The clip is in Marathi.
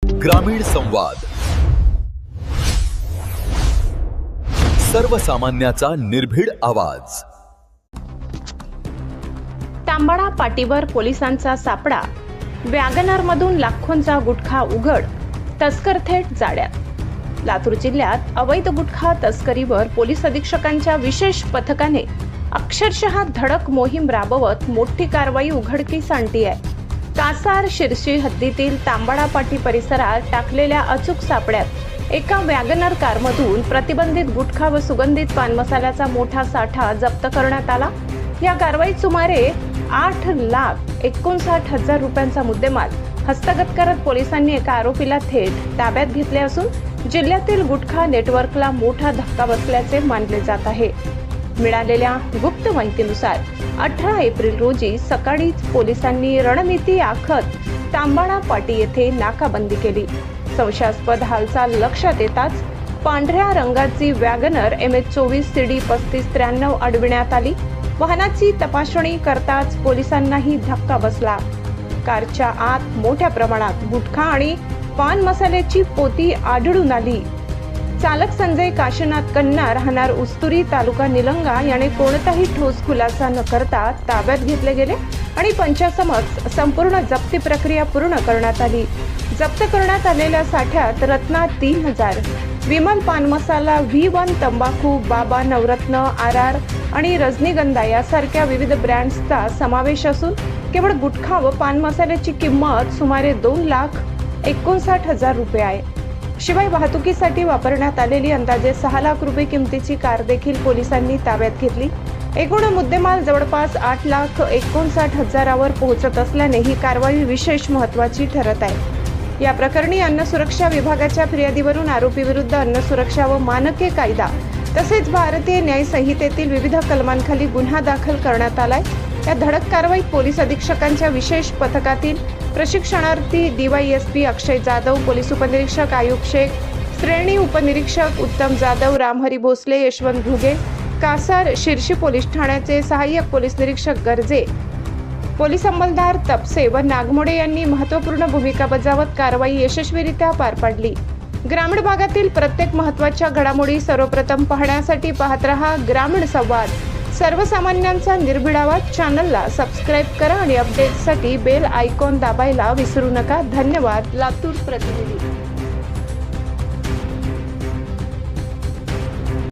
ग्रामीण संवाद, सर्वसामान्याचा निर्भीड आवाज। तांबाडा पाटीवर पोलिसांचा सापडा, वॅगनर मधून लाखोंचा गुटखा उघड, तस्कर थेट जाळ्यात। लातूर जिल्ह्यात अवैध गुटखा तस्करीवर पोलीस अधीक्षकांच्या विशेष पथकाने अक्षरशः धडक मोहीम राबवत मोठी कारवाई उघडकीस आणली आहे। कासार शिरशी हद्दीतील तांबाडा पाटी परिसरात टाकलेल्या अचूक सापड्यात एका वॅगनर कारमधून प्रतिबंधित गुटखा व सुगंधित पान मसाल्याचा मोठा साठा जप्त करण्यात आला। या कारवाईत सुमारे 8,59,000 रुपयांचा मुद्देमाल हस्तगत करत पोलिसांनी एका आरोपीला थेट ताब्यात घेतले असून जिल्ह्यातील गुटखा नेटवर्कला मोठा धक्का बसल्याचे मानले जात आहे। मिळालेल्या गुप्त माहितीनुसार 18 एप्रिल रोजी सकाळीच पोलिसांनी रणनीती आखत तांबाडा पाटी येथे नाकाबंदी केली। संशयास्पद हालचाल लक्षात येताच पांढऱ्या रंगाची वॅगनर MH24 CD 3593 अडविण्यात आली। वाहनाची तपासणी करताच पोलिसांनाही धक्का बसला। कारच्या आत मोठ्या प्रमाणात गुटखा आणि पान मसाल्याची पोती आढळून आली। चालक संजय काशीनाथ कन्ना राहणार उस्तुरी तालुका निलंगा याने कोणताही ठोस खुलासा न करता ताब्यात घेतले गेले आणि पंचासमक्ष संपूर्ण जप्ती प्रक्रिया पूर्ण करण्यात आली। जप्त करण्यात आलेल्या साठ्यात रत्ना 3000, विमल पान मसाला, V1 तंबाखू, बाबा नवरत्न, RR आणि रजनीगंधा यासारख्या विविध ब्रँड्सचा समावेश असून केवळ गुटखा व पान मसाल्याची किंमत सुमारे 2,59,000 रुपये आहे। शिवाय वाहतुकीसाठी वापरण्यात आलेली अंदाजे 6 लाख रुपये किमतीची कार देखील पोलिसांनी ताब्यात घेतली। एकूण मुद्देमाल जवळपास 8,59,000 वर पोहोचत असल्याने ही कारवाई विशेष महत्त्वाची ठरत आहे। या प्रकरणी अन्न सुरक्षा विभागाच्या फिर्यादीवरून आरोपी विरुद्ध अन्न सुरक्षा व मानके कायदा तसेच भारतीय न्याय संहितेतील विविध कलमांखाली गुन्हा दाखल करण्यात आलाय। या धडक कारवाईत पोलीस अधीक्षकांच्या विशेष पथकातील प्रशिक्षणार्थी DYSP अक्षय जाधव, पोलीस उपनिरीक्षक आयुब शेख, श्रेणी उपनिरीक्षक उत्तम जाधव, रामहरी भोसले, यशवंत घुगे, कासार शिरशी पोलीस ठाण्याचे सहाय्यक पोलीस निरीक्षक गरजे, पोलीस अंमलदार तपसे व नागमोडे यांनी महत्त्वपूर्ण भूमिका बजावत कारवाई यशस्वीरित्या पार पाडली। ग्रामीण भागातील प्रत्येक महत्त्वाच्या घडामोडी सर्वप्रथम पाहण्यासाठी पाहत रहा ग्रामीण संवाद। सर्वसामान्यांचा निर्भीड आवाज चॅनलला सबस्क्राईब करा आणि अपडेट्ससाठी बेल आयकॉन दाबायला विसरू नका। धन्यवाद। लातूर प्रतिनिधी।